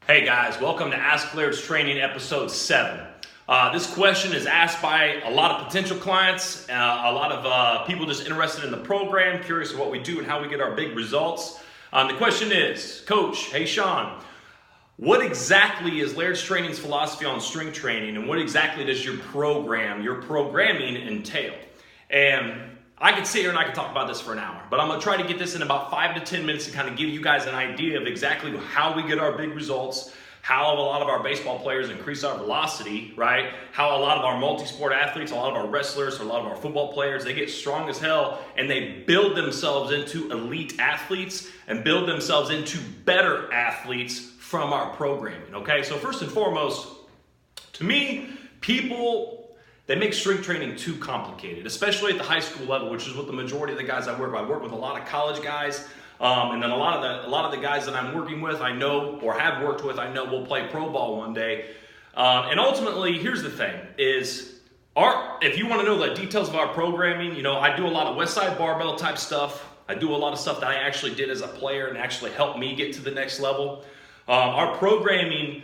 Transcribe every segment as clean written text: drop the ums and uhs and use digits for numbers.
Hey guys, welcome to Ask Lairds Training Episode 7. This question is asked by a lot of potential clients, a lot of people just interested in the program, curious of what we do and how we get our big results. The question is, Coach, hey Sean, what exactly is Lairds Training's philosophy on strength training, and what exactly does your programming entail? And I could sit here and I could talk about this for an hour, but I'm going to try to get this in about 5 to 10 minutes to kind of give you guys an idea of exactly how we get our big results, how a lot of our baseball players increase our velocity, right? How a lot of our multi-sport athletes, a lot of our wrestlers, a lot of our football players, they get strong as hell and they build themselves into elite athletes and build themselves into better athletes from our programming, okay? So first and foremost, to me, they make strength training too complicated, especially at the high school level, which is what the majority of the guys I work with. I work with a lot of college guys, and then a lot of the guys that I'm working with, I know, or have worked with, I know will play pro ball one day. And ultimately, here's the thing: if you want to know the details of our programming, I do a lot of West Side barbell type stuff. I do a lot of stuff that I actually did as a player and actually helped me get to the next level. Our programming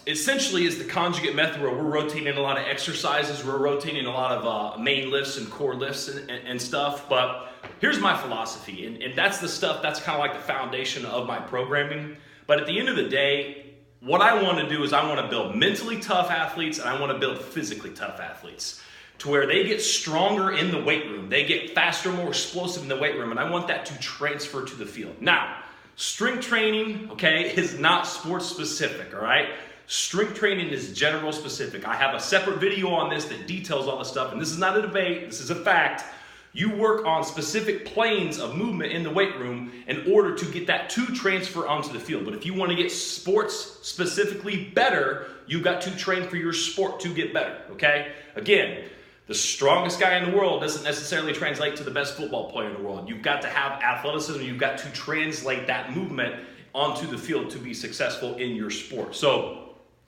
essentially is the conjugate method where we're rotating a lot of exercises, we're rotating a lot of main lifts and core lifts and stuff. But here's my philosophy, and that's the stuff that's kind of like the foundation of my programming. But at the end of the day, what I want to do is I want to build mentally tough athletes and I want to build physically tough athletes to where they get stronger in the weight room, they get faster, more explosive in the weight room, and I want that to transfer to the field. Now, strength training, is not sports specific, all right? Strength training is general specific. I have a separate video on this that details all this stuff, and this is not a debate, this is a fact. You work on specific planes of movement in the weight room in order to get that to transfer onto the field. But if you want to get sports specifically better, you've got to train for your sport to get better, okay? Again, the strongest guy in the world doesn't necessarily translate to the best football player in the world. You've got to have athleticism. You've got to translate that movement onto the field to be successful in your sport. So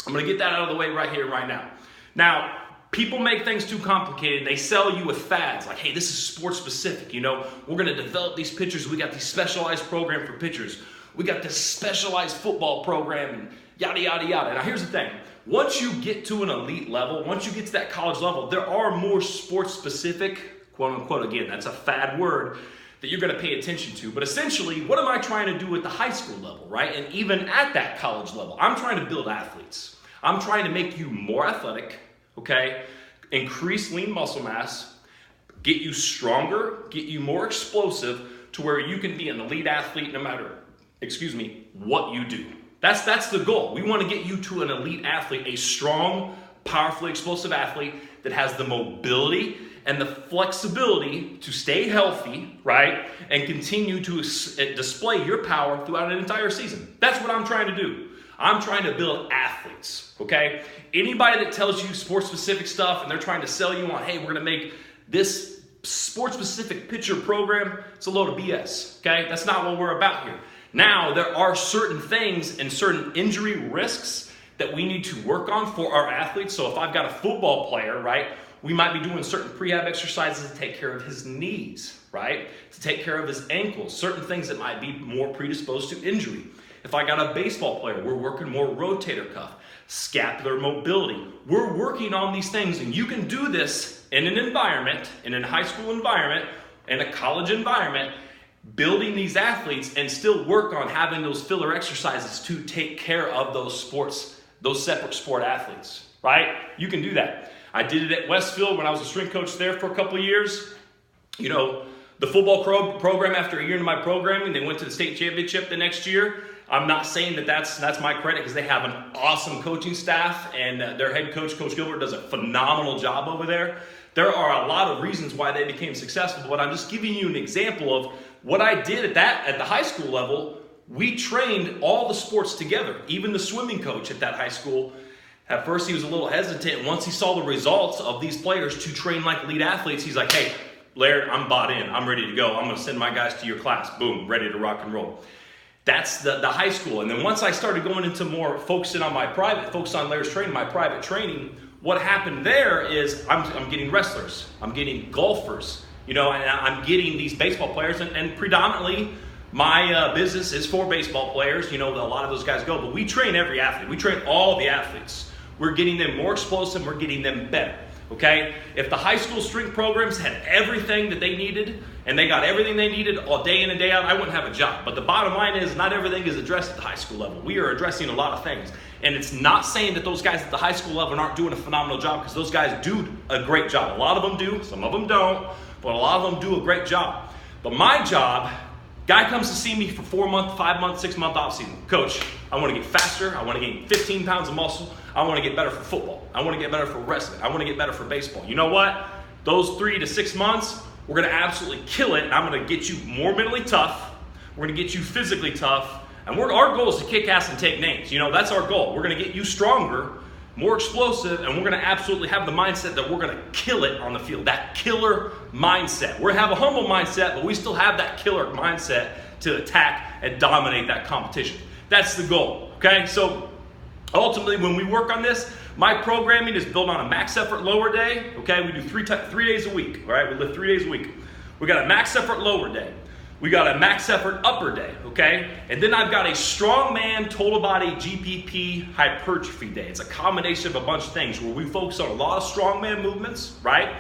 I'm going to get that out of the way right here, right now. Now, people make things too complicated. They sell you with fads like, hey, this is sports specific. We're going to develop these pitchers. We got these specialized program for pitchers. We got this specialized football program and yada, yada, yada. Now, here's the thing. Once you get to an elite level, once you get to that college level, there are more sports specific, quote unquote, again, that's a fad word, that you're going to pay attention to. But essentially, what am I trying to do at the high school level, right? And even at that college level, I'm trying to build athletes. I'm trying to make you more athletic, okay? Increase lean muscle mass, get you stronger, get you more explosive to where you can be an elite athlete no matter, what you do. That's the goal. We want to get you to an elite athlete, a strong, powerfully explosive athlete that has the mobility and the flexibility to stay healthy, right? And continue to display your power throughout an entire season. That's what I'm trying to do. I'm trying to build athletes, okay? Anybody that tells you sports-specific stuff and they're trying to sell you on, hey, we're going to make this sports-specific pitcher program, it's a load of BS, okay? That's not what we're about here. Now, there are certain things and certain injury risks that we need to work on for our athletes. So if I've got a football player, right, we might be doing certain prehab exercises to take care of his knees, right? To take care of his ankles, certain things that might be more predisposed to injury. If I got a baseball player, we're working more rotator cuff, scapular mobility. We're working on these things, and you can do this in an environment, in a high school environment, in a college environment, building these athletes and still work on having those filler exercises to take care of those separate sport athletes, right? You can do that. I did it at Westfield when I was a strength coach there for a couple of years. The football program, after a year into my programming, they went to the state championship the next year. I'm not saying that's my credit because they have an awesome coaching staff and their head coach, Coach Gilbert, does a phenomenal job over there. There are a lot of reasons why they became successful, but I'm just giving you an example of what I did at the high school level. We trained all the sports together, even the swimming coach at that high school. At first, he was a little hesitant. Once he saw the results of these players to train like elite athletes, he's like, hey, Laird, I'm bought in. I'm ready to go. I'm going to send my guys to your class. Boom, ready to rock and roll. That's the high school. And then once I started going into more focusing on focus on Lairds training, my private training, what happened there is I'm getting wrestlers. I'm getting golfers, and I'm getting these baseball players and predominantly My business is for baseball players. You know, a lot of those guys go, but we train every athlete. We train all the athletes. We're getting them more explosive. We're getting them better. Okay? If the high school strength programs had everything that they needed and they got everything they needed all day in and day out, I wouldn't have a job. But the bottom line is not everything is addressed at the high school level. We are addressing a lot of things. And it's not saying that those guys at the high school level aren't doing a phenomenal job, because those guys do a great job. A lot of them do. Some of them don't. But a lot of them do a great job. But my job, guy comes to see me for 4 month, 5 month, 6 month off season. Coach, I want to get faster. I want to gain 15 pounds of muscle. I want to get better for football. I want to get better for wrestling. I want to get better for baseball. You know what? Those 3 to 6 months, we're going to absolutely kill it. I'm going to get you more mentally tough. We're going to get you physically tough. And our goal is to kick ass and take names. You know, that's our goal. We're going to get you stronger, more explosive, and we're going to absolutely have the mindset that we're going to kill it on the field. That killer mindset. We're going to have a humble mindset, but we still have that killer mindset to attack and dominate that competition. That's the goal, okay? So ultimately, when we work on this, my programming is built on a max effort lower day, okay? We do 3 days a week, all right? We lift 3 days a week. We got a max effort lower day. We got a max effort upper day, okay? And then I've got a strongman total body GPP hypertrophy day. It's a combination of a bunch of things where we focus on a lot of strongman movements, right?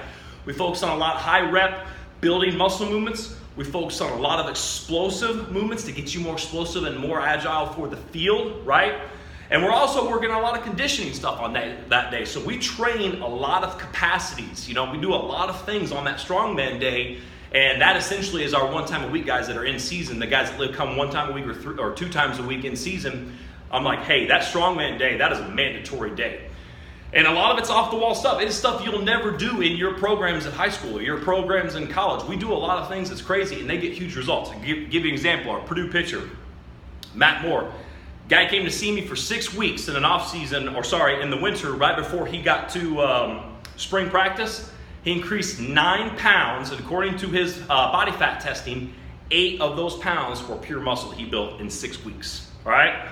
We focus on a lot of high rep building muscle movements. We focus on a lot of explosive movements to get you more explosive and more agile for the field, right? And we're also working on a lot of conditioning stuff on that day. So we train a lot of capacities. You know, we do a lot of things on that strongman day. And that essentially is our 1 time a week guys that are in season. The guys that come 1 time a week or 2 times a week in season. I'm like, hey, that strongman day, that is a mandatory day. And a lot of it's off the wall stuff. It is stuff you'll never do in your programs at high school or your programs in college. We do a lot of things that's crazy and they get huge results. I'll give you an example. Our Purdue pitcher, Matt Moore. Guy came to see me for 6 weeks in an off season, in the winter, right before he got to spring practice. He increased 9 pounds, and according to his body fat testing, 8 of those pounds were pure muscle he built in 6 weeks. All right.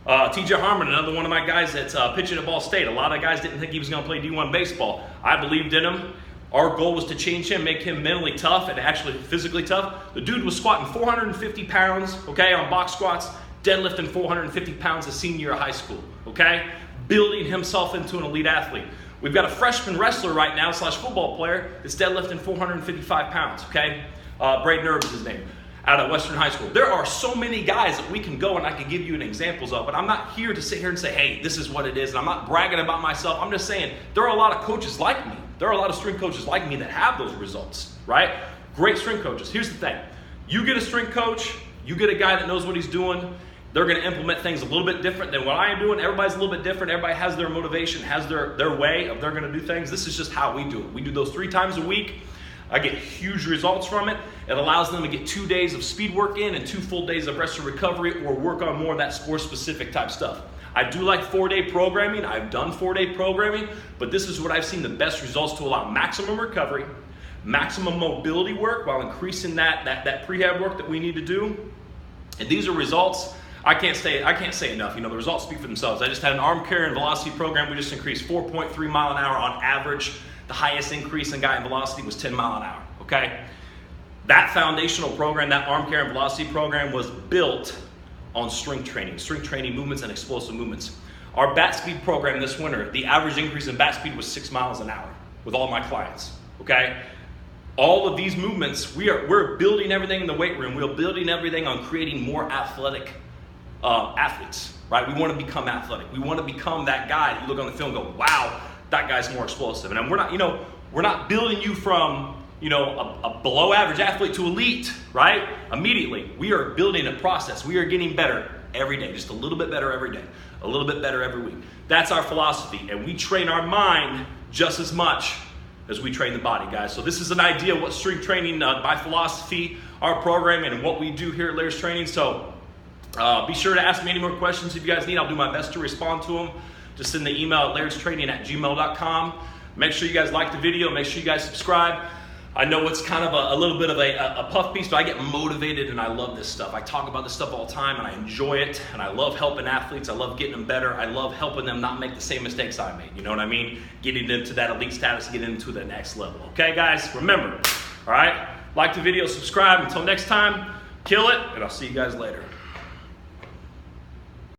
TJ Harmon, another one of my guys that's pitching at Ball State. A lot of guys didn't think he was going to play D1 baseball. I believed in him. Our goal was to change him, make him mentally tough and actually physically tough. The dude was squatting 450 pounds, okay, on box squats, deadlifting 450 pounds a senior year of high school, okay? Building himself into an elite athlete. We've got a freshman wrestler right now / football player that's deadlifting 455 pounds, okay? Braden Irv is his name, out of Western High School. There are so many guys that we can go and I can give you an examples of, but I'm not here to sit here and say, hey, this is what it is, and I'm not bragging about myself. I'm just saying there are a lot of coaches like me. There are a lot of strength coaches like me that have those results, right? Great strength coaches. Here's the thing. You get a strength coach, you get a guy that knows what he's doing, they're going to implement things a little bit different than what I am doing. Everybody's a little bit different. Everybody has their motivation, has their way of they're going to do things. This is just how we do it. We do those 3 times a week. I get huge results from it. It allows them to get 2 days of speed work in and 2 full days of rest and recovery, or work on more of that sport-specific type stuff. I do like 4-day programming. I've done 4-day programming, but this is what I've seen the best results to allow maximum recovery, maximum mobility work while increasing that prehab work that we need to do. And these are results I can't say enough. You know, the results speak for themselves. I just had an arm carry and velocity program. We just increased 4.3 mile an hour on average. The highest increase in guy in velocity was 10 mile an hour, okay? That foundational program, that arm carry and velocity program was built on strength training movements and explosive movements. Our bat speed program this winter, the average increase in bat speed was 6 miles an hour with all my clients, okay? All of these movements, we're building everything in the weight room. We're building everything on creating more athletic athletes, right? We want to become athletic. We want to become that guy that you look on the film and go, wow, that guy's more explosive. And we're not building you from, a below average athlete to elite, right? Immediately. We are building a process. We are getting better every day, just a little bit better every day, a little bit better every week. That's our philosophy. And we train our mind just as much as we train the body, guys. So this is an idea of what strength training, by philosophy, our programming, and what we do here at Lairds Training. So be sure to ask me any more questions if you guys need. I'll do my best to respond to them. Just send the email at lairds.training@gmail.com. Make sure you guys like the video. Make sure you guys subscribe. I know it's kind of a little bit of a puff piece, but I get motivated and I love this stuff. I talk about this stuff all the time and I enjoy it. And I love helping athletes. I love getting them better. I love helping them not make the same mistakes I made. You know what I mean? Getting into that elite status, getting into the next level. Okay, guys? Remember, all right? Like the video, subscribe. Until next time, Kill it, and I'll see you guys later.